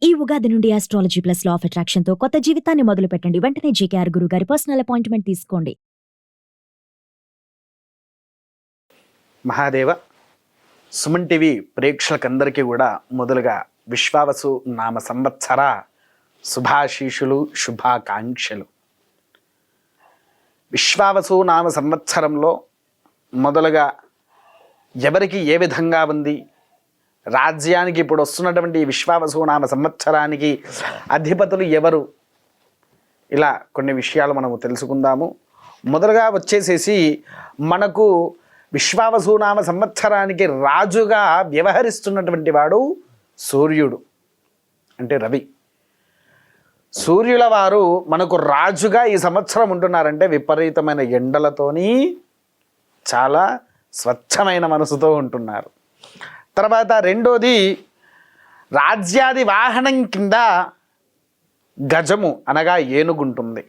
ఈ ఉగాది నుండి astrology plus law of attraction తో కొత్త జీవితాన్ని మొదలు పెట్టండి. వెంటనే జేకేఆర్ గురువు గారి పర్సనల్ అపాయింట్మెంట్ తీసుకోండి. మహాదేవ సుమన్ టీవీ ప్రేక్షకులందరికీ కూడా మొదలుగా విశ్వావసు నామ సంవత్సర శుభాశీషులు, శుభాకాంక్షలు. విశ్వావసు నామ సంవత్సరంలో మొదలుగా ఎవరికి ఏ విధంగా ఉంది, రాజ్యానికి ఇప్పుడు వస్తున్నటువంటి విశ్వావసు నామ సంవత్సరానికి అధిపతులు ఎవరు, ఇలా కొన్ని విషయాలు మనము తెలుసుకుందాము. మొదలుగా వచ్చేసేసి మనకు విశ్వావసు నామ సంవత్సరానికి రాజుగా వ్యవహరిస్తున్నటువంటి వాడు సూర్యుడు, అంటే రవి. సూర్యుల వారు మనకు రాజుగా ఈ సంవత్సరం ఉంటున్నారంటే విపరీతమైన ఎండలతోని చాలా స్వచ్ఛమైన మనసుతో ఉంటున్నారు. తర్వాత రెండోది, రాజ్యాది వాహనం కింద గజము అనగా ఏనుగుంటుంది.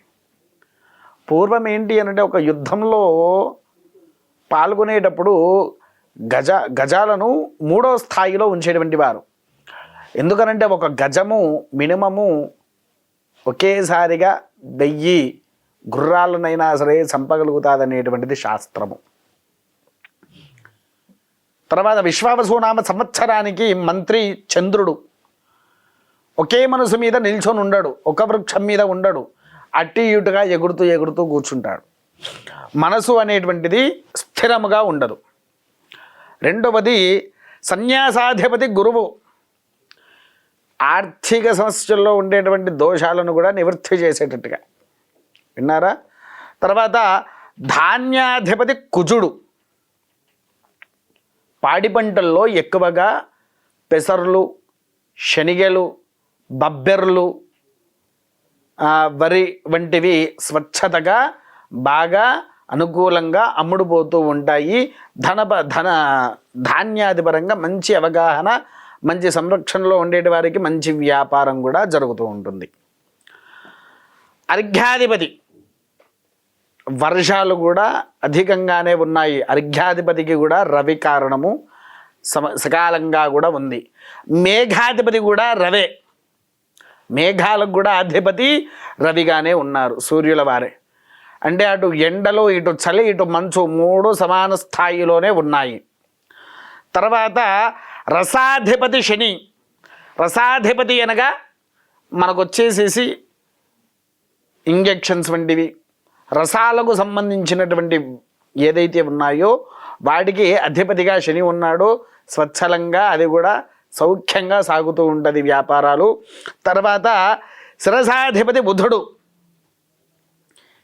పూర్వం ఏంటి అనంటే ఒక యుద్ధంలో పాల్గొనేటప్పుడు గజాలను 3వ స్థాయిలో ఉంచేటువంటి వారు. ఎందుకనంటే ఒక గజము మినిమము ఒకేసారిగా 1000 గుర్రాలనైనా సరే చంపగలుగుతాదనేటువంటిది శాస్త్రము. తర్వాత విశ్వావసు నామ సంవత్సరానికి మంత్రి చంద్రుడు. ఒకే మనసు మీద నిల్చొని ఉండడు, ఒక వృక్షం మీద ఉండడు, అటు ఇటుగా ఎగురుతూ ఎగురుతూ కూర్చుంటాడు. మనసు అనేటువంటిది స్థిరముగా ఉండదు. రెండవది, సన్యాసాధిపతి గురువు. ఆర్థిక సమస్యల్లో ఉండేటువంటి దోషాలను కూడా నివృత్తి చేసేటట్టుగా, విన్నారా? తర్వాత ధాన్యాధిపతి కుజుడు. పాడి పంటల్లో ఎక్కువగా పెసర్లు, శనిగలు, బబ్బెర్లు, వరి వంటివి స్వచ్ఛతగా బాగా అనుకూలంగా అమ్ముడుపోతూ ఉంటాయి. ధాన్యాధిపరంగా మంచి అవగాహన, మంచి సంరక్షణలో ఉండేటి వారికి మంచి వ్యాపారం కూడా జరుగుతూ ఉంటుంది. అర్ఘ్యాధిపతి, వర్షాలు కూడా అధికంగానే ఉన్నాయి. అర్ఘ్యాధిపతికి కూడా రవి కారణము సకాలంగా కూడా ఉంది. మేఘాధిపతి కూడా రవే. మేఘాలకు కూడా అధిపతి రవిగానే ఉన్నారు సూర్యుల వారే. అంటే అటు ఎండలు, ఇటు చలి, ఇటు మంచు 3 సమాన స్థాయిలోనే ఉన్నాయి. తర్వాత రసాధిపతి శని. రసాధిపతి అనగా మనకు వచ్చేసేసి ఇంజెక్షన్స్ వంటివి, రసాలకు సంబంధించినటువంటి ఏదైతే ఉన్నాయో వాటికి అధిపతిగా శని ఉన్నాడు. స్వచ్ఛలంగా అది కూడా సౌఖ్యంగా సాగుతూ ఉంటుంది వ్యాపారాలు. తర్వాత శిరసాధిపతి బుధుడు.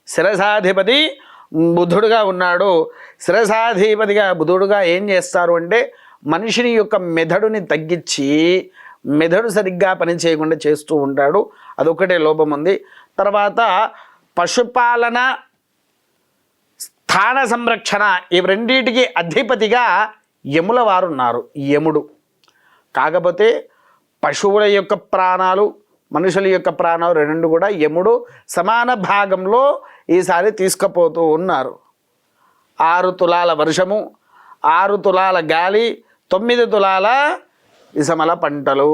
శిరసాధిపతి బుధుడుగా ఉన్నాడు. శిరసాధిపతిగా బుధుడుగా ఏం చేస్తారు అంటే మనిషిని యొక్క మెదడుని తగ్గించి మెదడు సరిగ్గా పనిచేయకుండా చేస్తూ ఉంటాడు. అదొకటే లోపం ఉంది. తర్వాత పశుపాలన, స్థాన సంరక్షణ, ఇవి రెండింటికి అధిపతిగా యముల వారు ఉన్నారు. యముడు. కాకపోతే పశువుల యొక్క ప్రాణాలు, మనుషుల యొక్క ప్రాణాలు రెండు కూడా యముడు సమాన భాగంలో ఈసారి తీసుకుపోతూ ఉన్నారు. 6 తులాల వర్షము, 6 తులాల గాలి, 9 తులాల ఇసమల పంటలు,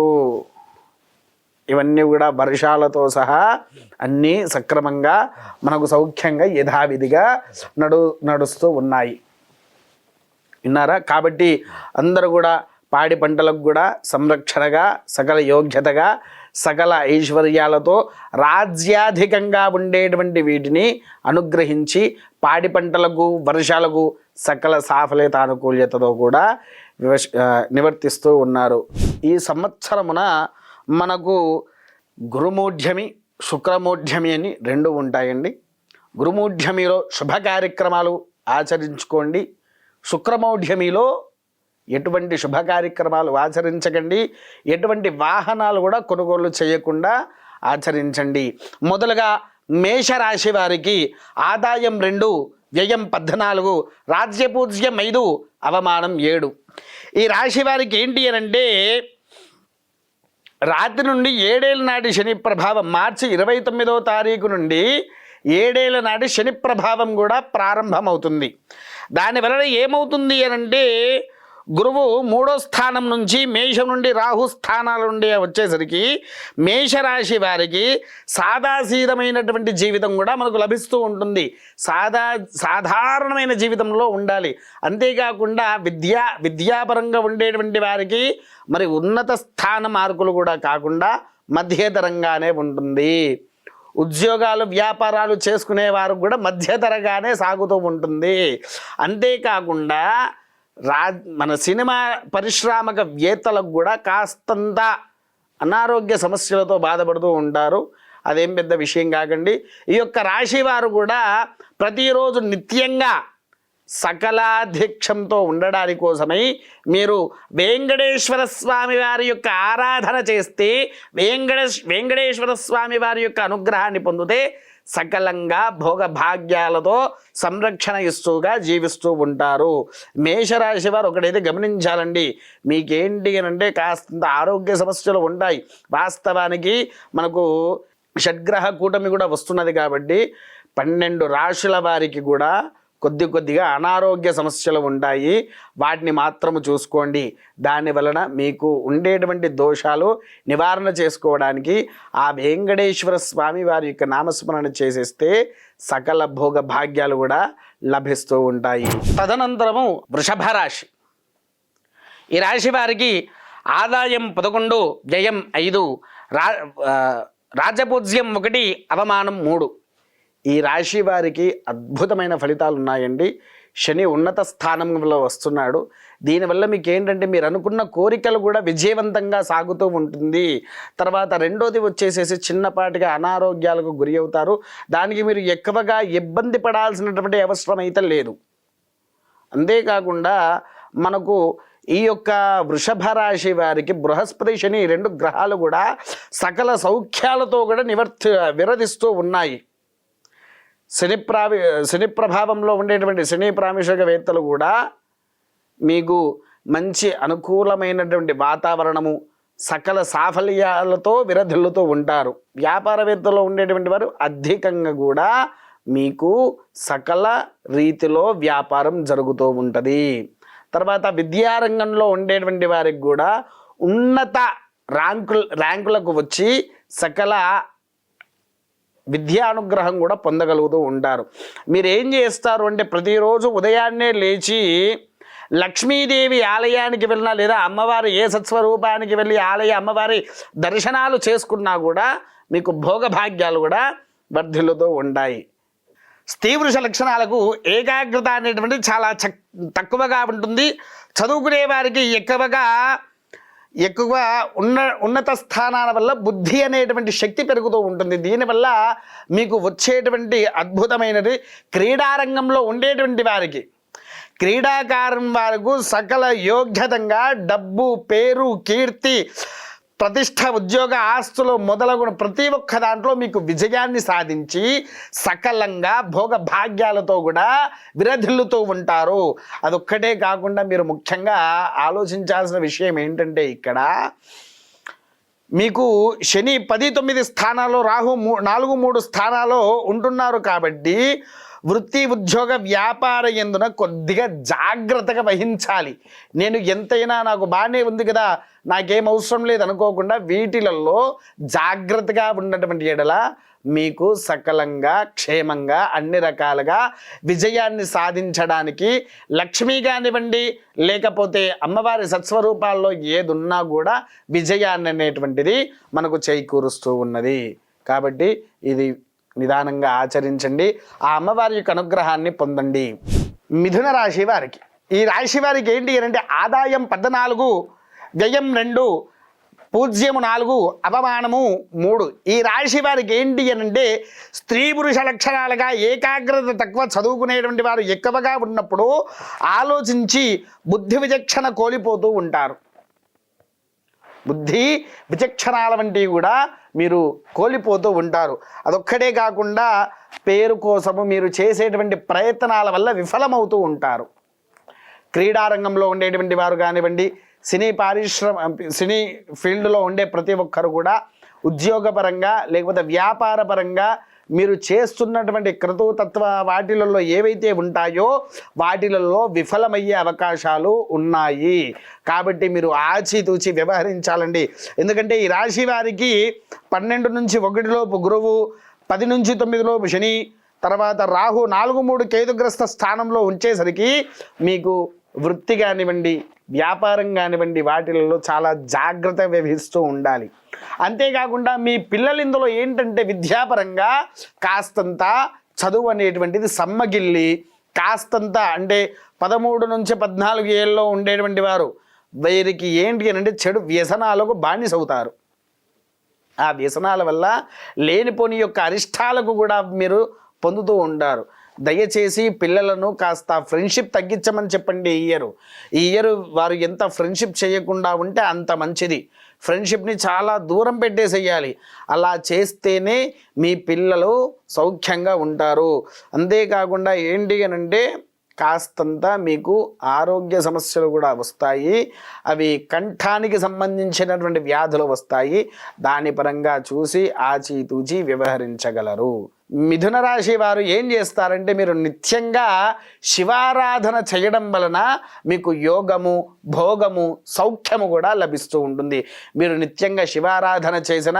ఇవన్నీ కూడా వర్షాలతో సహా అన్నీ సక్రమంగా మనకు సౌఖ్యంగా యథావిధిగా నడుస్తూ ఉన్నాయి. విన్నారా? కాబట్టి అందరూ కూడా పాడి పంటలకు కూడా సంరక్షణగా, సకల యోగ్యతగా, సకల ఐశ్వర్యాలతో రాజ్యాధికంగా ఉండేటువంటి వీటిని అనుగ్రహించి పాడి పంటలకు, వర్షాలకు సకల సాఫల్యత, అనుకూల్యతతో కూడా నివర్తిస్తూ ఉన్నారు. ఈ సంవత్సరమున మనకు గురుమూఢ్యమి, శుక్రమూఢ్యమి అని 2 ఉంటాయండి. గురుమూఢ్యమిలో శుభ కార్యక్రమాలు ఆచరించుకోండి. శుక్రమౌఢ్యమిలో ఎటువంటి శుభ కార్యక్రమాలు ఆచరించకండి. ఎటువంటి వాహనాలు కూడా కొనుగోలు చేయకుండా ఆచరించండి. మొదలుగా మేషరాశి వారికి ఆదాయం 2, వ్యయం 14, రాజ్యపూజ్యం 5, అవమానం 7. ఈ రాశి వారికి ఏంటి అనంటే రాత్రి నుండి 7 ఏళ్ల నాటి శని ప్రభావం, మార్చి 29వ తారీఖు నుండి 7 ఏళ్ల నాటి శని ప్రభావం కూడా ప్రారంభమవుతుంది. దానివలన ఏమవుతుంది అనంటే గురువు 3వ స్థానం నుంచి మేషం నుండి రాహు స్థానాల నుండి వచ్చేసరికి మేషరాశి వారికి సాదాసీదమైనటువంటి జీవితం కూడా మనకు లభిస్తూ ఉంటుంది. సాధారణమైన జీవితంలో ఉండాలి. అంతేకాకుండా విద్యాపరంగా ఉండేటువంటి వారికి మరి ఉన్నత స్థాన మార్కులు కూడా కాకుండా మధ్యతరంగానే ఉంటుంది. ఉద్యోగాలు వ్యాపారాలు చేసుకునే వారు కూడా మధ్యతరగానే సాగుతూ ఉంటుంది. అంతేకాకుండా మన సినిమా పరిశ్రామికవేత్తలకు కూడా కాస్తంత అనారోగ్య సమస్యలతో బాధపడుతూ ఉంటారు. అదేం పెద్ద విషయం కాకండి. ఈ యొక్క రాశి వారు కూడా ప్రతిరోజు నిత్యంగా సకలాధ్యక్షంతో ఉండడానికి కోసమై మీరు వెంకటేశ్వర స్వామి వారి యొక్క ఆరాధన చేస్తే వెంకటేశ్వర స్వామి వారి యొక్క అనుగ్రహాన్ని పొందితే సకలంగా భోగభాగ్యాలతో సంరక్షణ ఇస్తూగా జీవిస్తూ ఉంటారు. మేషరాశి వారు ఒకటైతే గమనించాలండి, మీకేంటి అని అంటే కాస్తంత ఆరోగ్య సమస్యలు ఉంటాయి. వాస్తవానికి మనకు షడ్గ్రహ కూటమి కూడా వస్తున్నది కాబట్టి 12 రాశుల వారికి కూడా కొద్దిగా అనారోగ్య సమస్యలు ఉంటాయి. వాటిని మాత్రము చూసుకోండి. దాని వలన మీకు ఉండేటువంటి దోషాలు నివారణ చేసుకోవడానికి ఆ వెంకటేశ్వర స్వామి వారి యొక్క నామస్మరణ చేసేస్తే సకల భోగ భాగ్యాలు కూడా లభిస్తూ ఉంటాయి. తదనంతరము వృషభ రాశి. ఈ రాశి వారికి ఆదాయం 11, వ్యయం 5, రాజపూజ్యం 1, అవమానం 3. ఈ రాశి వారికి అద్భుతమైన ఫలితాలు ఉన్నాయండి. శని ఉన్నత స్థానంలో వస్తున్నాడు. దీనివల్ల మీకు ఏంటంటే మీరు అనుకున్న కోరికలు కూడా విజయవంతంగా సాగుతూ ఉంటుంది. తర్వాత రెండోది వచ్చేసేసి చిన్నపాటిగా అనారోగ్యాలకు గురి అవుతారు. దానికి మీరు ఎక్కువగా ఇబ్బంది పడాల్సినటువంటి అవసరం అయితే లేదు. అంతేకాకుండా మనకు ఈ యొక్క వృషభ రాశి వారికి బృహస్పతి శని 2 గ్రహాలు కూడా సకల సౌఖ్యాలతో కూడా విరదిస్తూ ఉన్నాయి. శని ప్రభావంలో ఉండేటువంటి శని ప్రామిషకవేత్తలు కూడా మీకు మంచి అనుకూలమైనటువంటి వాతావరణము సకల సాఫల్యాలతో విరధిల్లుతూ ఉంటారు. వ్యాపారవేత్తలో ఉండేటువంటి వారు అధికంగా కూడా మీకు సకల రీతిలో వ్యాపారం జరుగుతూ ఉంటుంది. తర్వాత విద్యారంగంలో ఉండేటువంటి వారికి కూడా ఉన్నత ర్యాంకులకు వచ్చి సకల విద్యానుగ్రహం కూడా పొందగలుగుతూ ఉంటారు. మీరు ఏం చేస్తారు అంటే ప్రతిరోజు ఉదయాన్నే లేచి లక్ష్మీదేవి ఆలయానికి వెళ్ళినా లేదా అమ్మవారి ఏ సత్స్వరూపానికి వెళ్ళి అమ్మవారి దర్శనాలు చేసుకున్నా కూడా మీకు భోగభాగ్యాలు కూడా వర్ధిల్లుతూ ఉంటాయి. స్త్రీ వృష లక్షణాలకు ఏకాగ్రత అనేటువంటిది చాలా తక్కువగా ఉంటుంది. చదువుకునే వారికి ఎక్కువ ఉన్నత స్థానాల వల్ల బుద్ధి అనేటువంటి శక్తి పెరుగుతూ ఉంటుంది. దీనివల్ల మీకు వచ్చేటువంటి అద్భుతమైనది క్రీడారంగంలో ఉండేటువంటి వారికి, క్రీడాకారం వారికి సకల యోగ్యతంగా డబ్బు, పేరు, కీర్తి, ప్రతిష్ట, ఉద్యోగ, ఆస్తులు మొదలగున ప్రతి ఒక్క దాంట్లో మీకు విజయాన్ని సాధించి సకలంగా భోగ భాగ్యాలతో కూడా విరధిల్లుతూ ఉంటారు. అదొక్కటే కాకుండా మీరు ముఖ్యంగా ఆలోచించాల్సిన విషయం ఏంటంటే ఇక్కడ మీకు శని 10-9 స్థానాల్లో, రాహు 4-3 స్థానాల్లో ఉంటున్నారు కాబట్టి వృత్తి, ఉద్యోగ, వ్యాపార యందున కొద్దిగా జాగ్రత్తగా వహించాలి. నేను ఎంతైనా నాకు బాగానే ఉంది కదా, నాకేం అవసరం లేదు అనుకోకుండా వీటిలలో జాగ్రత్తగా ఉన్నటువంటి ఎడల మీకు సకలంగా క్షేమంగా అన్ని రకాలుగా విజయాన్ని సాధించడానికి లక్ష్మీ కానివ్వండి లేకపోతే అమ్మవారి సత్స్వరూపాల్లో ఏదున్నా కూడా విజయాన్ని అనేటువంటిది మనకు చేకూరుస్తూ ఉన్నది. కాబట్టి ఇది నిదానంగా ఆచరించండి. ఆ అమ్మవారి యొక్క అనుగ్రహాన్ని పొందండి. మిథున రాశి వారికి, ఈ రాశి వారికి ఏంటి అంటే ఆదాయం 14, వ్యయం 2, పూజ్యము 4, అవమానము 3. ఈ రాశి వారికి ఏంటి అంటే స్త్రీ పురుష లక్షణాలుగా ఏకాగ్రత తక్కువ, చదువుకునేటువంటి వారు ఎక్కువగా ఉన్నప్పుడు ఆలోచించి బుద్ధి విచక్షణ కోల్పోతూ ఉంటారు. బుద్ధి విచక్షణాల వంటివి కూడా మీరు కోల్పోతూ ఉంటారు. అదొక్కడే కాకుండా పేరు కోసము మీరు చేసేటువంటి ప్రయత్నాల వల్ల విఫలమవుతూ ఉంటారు. క్రీడారంగంలో ఉండేటువంటి వారు కానివ్వండి, సినీ ఫీల్డ్లో ఉండే ప్రతి ఒక్కరు కూడా ఉద్యోగపరంగా లేకపోతే వ్యాపారపరంగా మీరు చేస్తున్నటువంటి క్రతుతత్వ వాటిలలో ఏవైతే ఉంటాయో వాటిలలో విఫలమయ్యే అవకాశాలు ఉన్నాయి. కాబట్టి మీరు ఆచితూచి వ్యవహరించాలండి. ఎందుకంటే ఈ రాశి వారికి 12 నుంచి 1 లోపు గురువు, 10 నుంచి 9 లోపు శని, తర్వాత రాహు 4-3 కేతుగ్రస్త స్థానంలో ఉంచేసరికి మీకు వృత్తి కానివ్వండి, వ్యాపారం కానివ్వండి, వాటిలలో చాలా జాగ్రత్త వహిస్తూ ఉండాలి. అంతేకాకుండా మీ పిల్లలు ఇందులో ఏంటంటే విద్యాపరంగా కాస్తంత చదువు అనేటువంటిది సమ్మగిల్లి కాస్తంత అంటే 13 నుంచి 14 ఏళ్ళలో ఉండేటువంటి వారు వీరికి ఏంటి అంటే చెడు వ్యసనాలకు బానిసవుతారు. ఆ వ్యసనాల వల్ల లేనిపోని యొక్క అరిష్టాలకు కూడా మీరు పొందుతూ ఉంటారు. దయచేసి పిల్లలను కాస్త ఫ్రెండ్షిప్ తగ్గించమని చెప్పండి. ఈ ఇయర్ వారు ఎంత ఫ్రెండ్షిప్ చేయకుండా ఉంటే అంత మంచిది. ఫ్రెండ్షిప్ని చాలా దూరం పెట్టేసేయాలి. అలా చేస్తేనే మీ పిల్లలు సౌఖ్యంగా ఉంటారు. అంతేకాకుండా ఏంటి అనంటే కాస్తంత మీకు ఆరోగ్య సమస్యలు కూడా వస్తాయి. అవి కంఠానికి సంబంధించినటువంటి వ్యాధులు వస్తాయి. దాని పరంగా చూసి ఆచితూచి వ్యవహరించగలరు. మిథున రాశి వారు ఏం చేస్తారంటే మీరు నిత్యంగా శివారాధన చేయడం వలన మీకు యోగము, భోగము, సౌఖ్యము కూడా లభిస్తూ ఉంటుంది. మీరు నిత్యంగా శివారాధన చేసిన,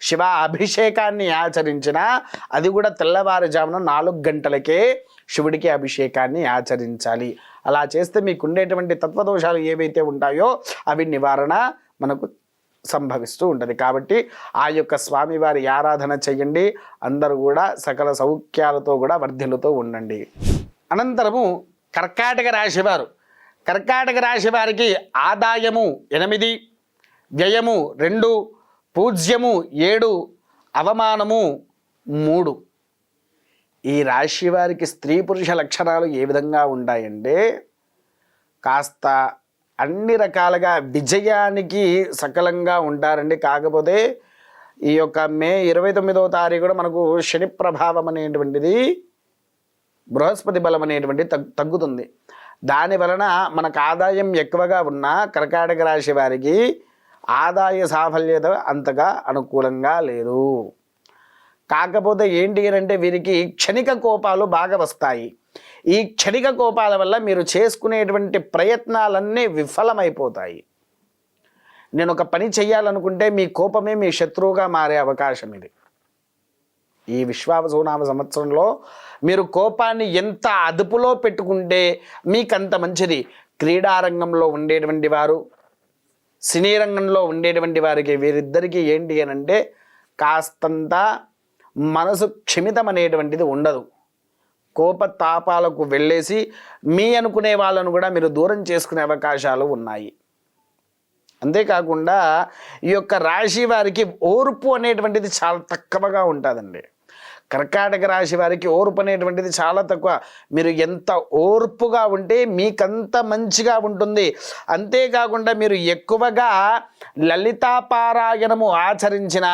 శివ అభిషేకాన్ని ఆచరించిన, అది కూడా తెల్లవారుజామున 4 గంటలకే శివుడికి అభిషేకాన్ని ఆచరించాలి. అలా చేస్తే మీకు ఉండేటువంటి తత్వదోషాలు ఏవైతే ఉంటాయో అవి నివారణ మనకు సంభవిస్తూ ఉంటుంది. కాబట్టి ఆ యొక్క స్వామివారి ఆరాధన చెయ్యండి. అందరూ కూడా సకల సౌఖ్యాలతో కూడా వర్ధిల్లుతూ ఉండండి. అనంతరము కర్కాటక రాశివారు. కర్కాటక రాశి వారికి ఆదాయము 8, వ్యయము 2, పూజ్యము 7, అవమానము 3. ఈ రాశి వారికి స్త్రీ పురుష లక్షణాలు ఏ విధంగా ఉంటాయంటే కాస్త అన్ని రకాలుగా విజయానికి సకలంగా ఉంటారండి. కాకపోతే ఈ యొక్క మే 29వ తారీఖున మనకు శని ప్రభావం అనేటువంటిది, బృహస్పతి బలం అనేటువంటిది తగ్గుతుంది. దాని వలన మనకు ఆదాయం ఎక్కువగా ఉన్న కర్కాటక రాశి వారికి ఆదాయ సాఫల్యత అంతగా అనుకూలంగా లేదు. కాకపోతే ఏంటి అంటే వీరికి క్షణిక కోపాలు బాగా వస్తాయి. ఈ క్షణిక కోపాల వల్ల మీరు చేసుకునేటువంటి ప్రయత్నాలన్నీ విఫలమైపోతాయి. నేను ఒక పని చేయాలనుకుంటే మీ కోపమే మీ శత్రువుగా మారే అవకాశం ఇది. ఈ విశ్వావసునామ సంవత్సరంలో మీరు కోపాన్ని ఎంత అదుపులో పెట్టుకుంటే మీకంత మంచిది. క్రీడారంగంలో ఉండేటువంటి వారు, సినీ రంగంలో ఉండేటువంటి వారికి వీరిద్దరికీ ఏంటి అని అంటే కాస్తంత మనసు క్షమితం అనేటువంటిది ఉండదు. కోపతాపాలకు వెళ్ళేసి మీ అనుకునే వాళ్ళను కూడా మీరు దూరం చేసుకునే అవకాశాలు ఉన్నాయి. అంతేకాకుండా ఈ యొక్క రాశి వారికి ఓర్పు అనేటువంటిది చాలా తక్కువగా ఉంటుందండి. కర్కాటక రాశి వారికి ఓర్పు అనేటువంటిది చాలా తక్కువ. మీరు ఎంత ఓర్పుగా ఉంటే మీకంత మంచిగా ఉంటుంది. అంతేకాకుండా మీరు ఎక్కువగా లలితాపారాయణము ఆచరించిన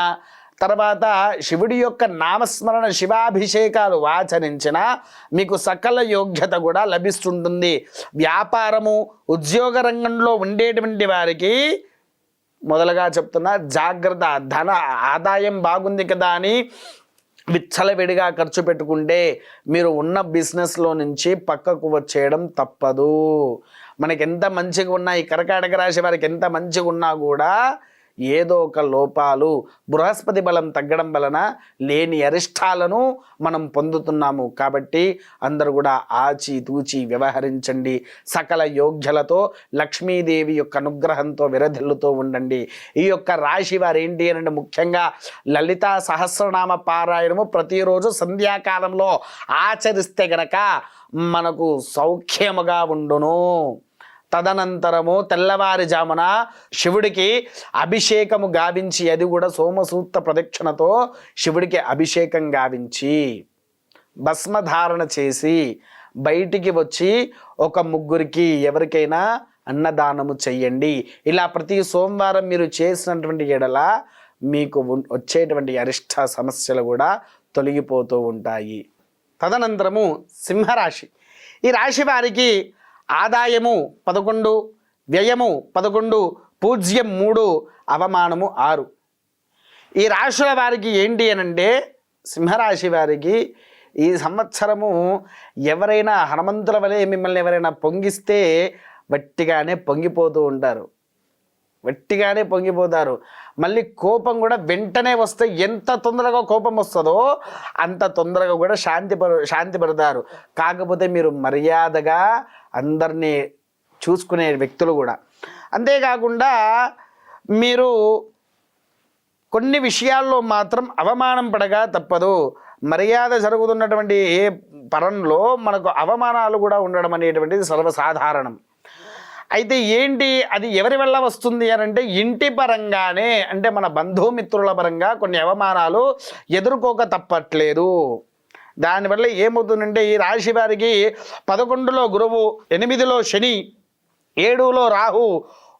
తర్వాత శివుడి యొక్క నామస్మరణ, శివాభిషేకాలు ఆచరించిన మీకు సకల యోగ్యత కూడా లభిస్తుంటుంది. వ్యాపారము, ఉద్యోగ రంగంలో ఉండేటువంటి వారికి మొదలుగా చెప్తున్నా జాగ్రత్త. ధన ఆదాయం బాగుంది కదా అని విచ్చలవిడిగా ఖర్చు పెట్టుకుంటే మీరు ఉన్న బిజినెస్లో నుంచి పక్కకు వచ్చేయడం తప్పదు. మనకి ఎంత మంచిగా ఉన్నా, ఈ కర్కాటక రాశి వారికి ఎంత మంచిగా ఉన్నా కూడా ఏదో ఒక లోపాలు, బృహస్పతి బలం తగ్గడం వలన లేని అరిష్టాలను మనం పొందుతున్నాము. కాబట్టి అందరూ కూడా ఆచితూచి వ్యవహరించండి. సకల యోగ్యలతో లక్ష్మీదేవి యొక్క అనుగ్రహంతో విరధిల్లుతూ ఉండండి. ఈ యొక్క రాశి వారు ఏంటి అంటే ముఖ్యంగా లలితా సహస్రనామ పారాయణము ప్రతిరోజు సంధ్యాకాలంలో ఆచరిస్తే గనక మనకు సౌఖ్యముగా ఉండును. తదనంతరము తెల్లవారుజామున శివుడికి అభిషేకము గావించి, అది కూడా సోమసూక్త ప్రదక్షిణతో శివుడికి అభిషేకం గావించి భస్మధారణ చేసి బయటికి వచ్చి ఒక 3 ఎవరికైనా అన్నదానము చెయ్యండి. ఇలా ప్రతి సోమవారం మీరు చేసినటువంటి ఎడల మీకు వచ్చేటువంటి అరిష్ట సమస్యలు కూడా తొలగిపోతూ ఉంటాయి. తదనంతరము సింహరాశి. ఈ రాశి వారికి ఆదాయము 11, వ్యయము 11, పూజ్యం 3, అవమానము 6. ఈ రాశుల వారికి ఏంటి అనంటే సింహరాశి వారికి ఈ సంవత్సరము ఎవరైనా హనుమంతుల వలె మిమ్మల్ని ఎవరైనా పొంగిస్తే వట్టిగానే పొంగిపోతూ ఉంటారు, వట్టిగానే పొంగిపోతారు. మళ్ళీ కోపం కూడా వెంటనే వస్తే ఎంత తొందరగా కోపం వస్తుందో అంత తొందరగా కూడా శాంతి పడతారు. కాకపోతే మీరు మర్యాదగా అందరినీ చూసుకునే వ్యక్తులు కూడా. అంతేకాకుండా మీరు కొన్ని విషయాల్లో మాత్రం అవమానం పడగా తప్పదు. మర్యాద జరుగుతున్నటువంటి ఏ పరంలో మనకు అవమానాలు కూడా ఉండడం అనేటువంటిది సర్వసాధారణం. అయితే ఏంటి అది ఎవరి వల్ల వస్తుంది అని అంటే ఇంటి పరంగానే, అంటే మన బంధుమిత్రుల పరంగా కొన్ని అవమానాలు ఎదుర్కోక తప్పట్లేదు. దానివల్ల ఏమవుతుందంటే ఈ రాశి వారికి 11లో గురువు, 8లో శని, 7లో రాహు,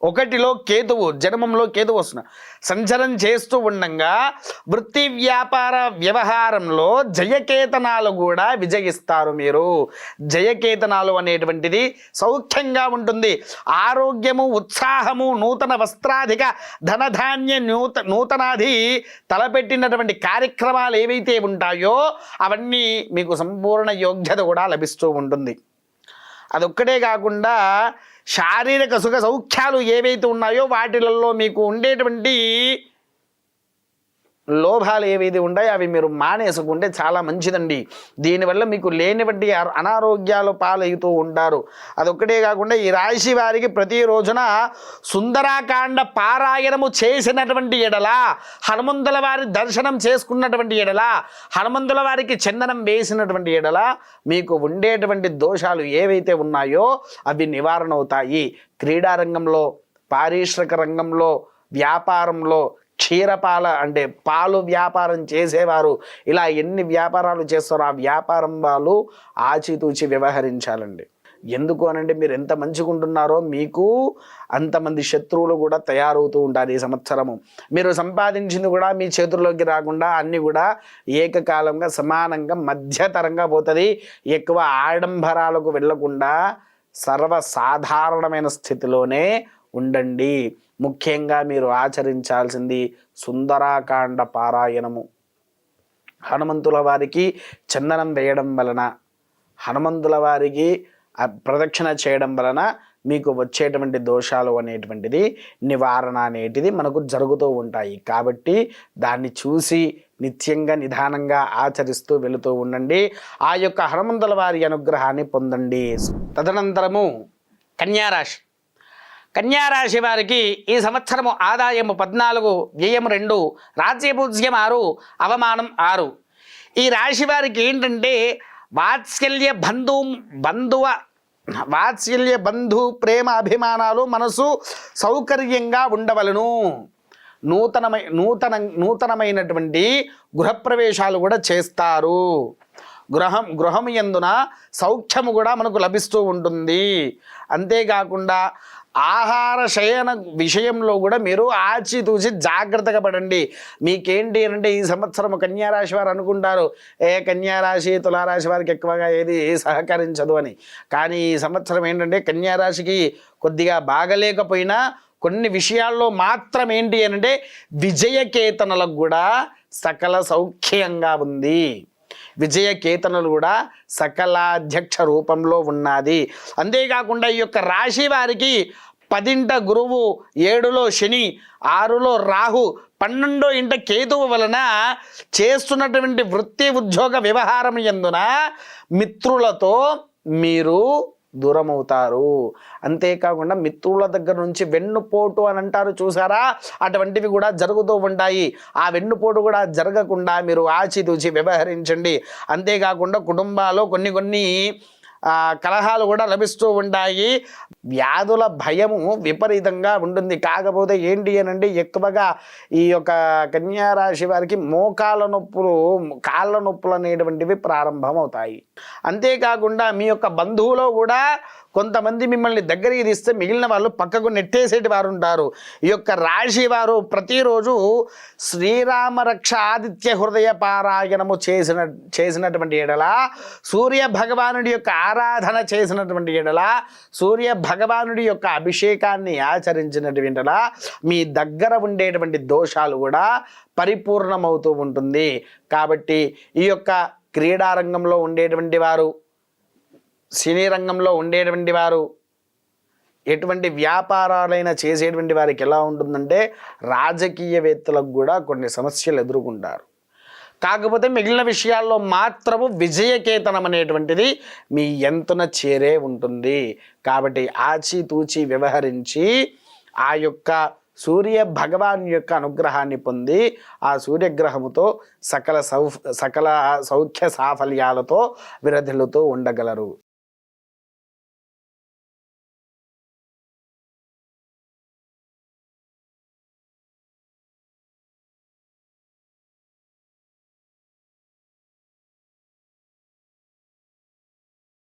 1లో కేతువు, జన్మంలో కేతువు వస్తున్నారు, సంచరం చేస్తూ ఉండగా వృత్తి వ్యాపార వ్యవహారంలో జయకేతనాలు కూడా విజయిస్తారు. మీరు జయకేతనాలు అనేటువంటిది సౌఖ్యంగా ఉంటుంది. ఆరోగ్యము, ఉత్సాహము, నూతన వస్త్రాధిక ధనధాన్య నూతనాది తలపెట్టినటువంటి కార్యక్రమాలు ఏవైతే ఉంటాయో అవన్నీ మీకు సంపూర్ణ యోగ్యత కూడా లభిస్తూ ఉంటుంది. అదొక్కటే కాకుండా శారీరక సుఖ సౌఖ్యాలు ఏవైతే ఉన్నాయో వాటిలలో మీకు ఉండేటువంటి లోభాలు ఏవైతే ఉంటాయో అవి మీరు మానేసుకుంటే చాలా మంచిదండి. దీనివల్ల మీకు లేనివంటి అనారోగ్యాలు పాలవుతూ ఉంటారు. అదొక్కటే కాకుండా ఈ రాశి వారికి ప్రతిరోజున సుందరాకాండ పారాయణము చేసినటువంటి ఎడల, హనుమంతుల వారి దర్శనం చేసుకున్నటువంటి ఎడల, హనుమంతుల వారికి చందనం వేసినటువంటి ఎడల మీకు ఉండేటువంటి దోషాలు ఏవైతే ఉన్నాయో అవి నివారణ అవుతాయి. క్రీడారంగంలో, పారిశ్రామిక రంగంలో, వ్యాపారంలో, క్షీరపాల అంటే పాలు వ్యాపారం చేసేవారు, ఇలా ఎన్ని వ్యాపారాలు చేస్తారో ఆ వ్యాపారం వాళ్ళు ఆచితూచి వ్యవహరించాలండి. ఎందుకు అనంటే మీరు ఎంత మంచిగా ఉంటున్నారో మీకు అంతమంది శత్రువులు కూడా తయారవుతూ ఉంటారు. ఈ సంవత్సరము మీరు సంపాదించింది కూడా మీ చేతుల్లోకి రాకుండా అన్నీ కూడా ఏకకాలంగా సమానంగా మధ్యతరంగా పోతుంది. ఎక్కువ ఆడంబరాలకు వెళ్లకుండా సర్వసాధారణమైన స్థితిలోనే ఉండండి. ముఖ్యంగా మీరు ఆచరించాల్సింది సుందరాకాండ పారాయణము. హనుమంతుల వారికి చందనం వేయడం వలన, హనుమంతుల వారికి ప్రదక్షిణ చేయడం వలన మీకు వచ్చేటువంటి దోషాలు అనేటువంటిది నివారణ అనేటిది మనకు జరుగుతూ ఉంటాయి. కాబట్టి దాన్ని చూసి నిత్యంగా నిదానంగా ఆచరిస్తూ వెళుతూ ఉండండి. ఆ యొక్క హనుమంతుల వారి అనుగ్రహాన్ని పొందండి. తదనంతరము కన్యారాశి. కన్యారాశి వారికి ఈ సంవత్సరము ఆదాయము 14, వ్యయము 2, రాజ్యపూజ్యం 6, అవమానం 6. ఈ రాశి వారికి ఏంటంటే వాత్సల్య బంధు ప్రేమ అభిమానాలు మనసు సౌకర్యంగా ఉండవలను. నూతనమైనటువంటి గృహప్రవేశాలు కూడా చేస్తారు. గృహం యందున సౌఖ్యము కూడా మనకు లభిస్తూ ఉంటుంది. అంతేకాకుండా ఆహార శయన విషయంలో కూడా మీరు ఆచితూచి జాగ్రత్తగా పడండి. మీకేంటి అంటే ఈ సంవత్సరం కన్యారాశి వారు అనుకుంటారు కన్యారాశి తులారాశి వారికి ఎక్కువగా ఏది సహకరించదు అని. కానీ ఈ సంవత్సరం ఏంటంటే కన్యారాశికి కొద్దిగా బాగలేకపోయినా కొన్ని విషయాల్లో మాత్రం ఏంటి అంటే విజయకేతనలకు కూడా సకల సౌఖ్యంగా ఉంది. విజయకేతనలు కూడా సకలాధ్యక్ష రూపంలో ఉన్నది. అంతేకాకుండా ఈ యొక్క రాశి వారికి 10ంట గురువు, 7లో శని, 6లో రాహు, 12వ ఇంట కేతువు వలన చేస్తున్నటువంటి వృత్తి ఉద్యోగ వ్యవహారం యందున మిత్రులతో మీరు దూరమవుతారు. అంతేకాకుండా మిత్రుల దగ్గర నుంచి వెన్నుపోటు అని అంటారు చూసారా, అటువంటివి కూడా జరుగుతూ ఉంటాయి. ఆ వెన్నుపోటు కూడా జరగకుండా మీరు ఆచితూచి వ్యవహరించండి. అంతేకాకుండా కుటుంబాల్లో కొన్ని కలహాలు కూడా లభిస్తూ ఉంటాయి. వ్యాధుల భయము విపరీతంగా ఉంటుంది. కాకపోతే ఏంటి అనంటే ఎక్కువగా ఈ యొక్క కన్యారాశి వారికి మోకాళ్ళ నొప్పులు, కాళ్ళ నొప్పులు అనేటువంటివి ప్రారంభం అవుతాయి. అంతేకాకుండా మీ యొక్క బంధువులో కూడా కొంతమంది మిమ్మల్ని దగ్గరికి తీస్తే మిగిలిన వాళ్ళు పక్కకు నెట్టేసేటి వారు ఉంటారు. ఈ యొక్క రాశి వారు ప్రతిరోజు శ్రీరామ రక్ష ఆదిత్య హృదయ పారాయణము చేసినటువంటి ఎడల, సూర్య భగవానుడి యొక్క ఆరాధన చేసినటువంటి ఎడల, సూర్య భగవానుడి యొక్క అభిషేకాన్ని ఆచరించినటువంటి ఎడల మీ దగ్గర ఉండేటువంటి దోషాలు కూడా పరిపూర్ణమవుతూ ఉంటుంది. కాబట్టి ఈ యొక్క క్రీడారంగంలో ఉండేటువంటి వారు, సినీ రంగంలో ఉండేటువంటి వారు, ఎటువంటి వ్యాపారాలైనా చేసేటువంటి వారికి ఎలా ఉంటుందంటే రాజకీయవేత్తలకు కూడా కొన్ని సమస్యలు ఎదుర్కొంటారు. కాకపోతే మిగిలిన విషయాల్లో మాత్రము విజయకేతనం అనేటువంటిది మీ ఎంతున చేరే ఉంటుంది. కాబట్టి ఆచితూచి వ్యవహరించి ఆ యొక్క సూర్య భగవాన్ యొక్క అనుగ్రహాన్ని పొంది ఆ సూర్యగ్రహముతో సకల సౌఖ్య సాఫల్యాలతో విరధిల్లుతూ ఉండగలరు.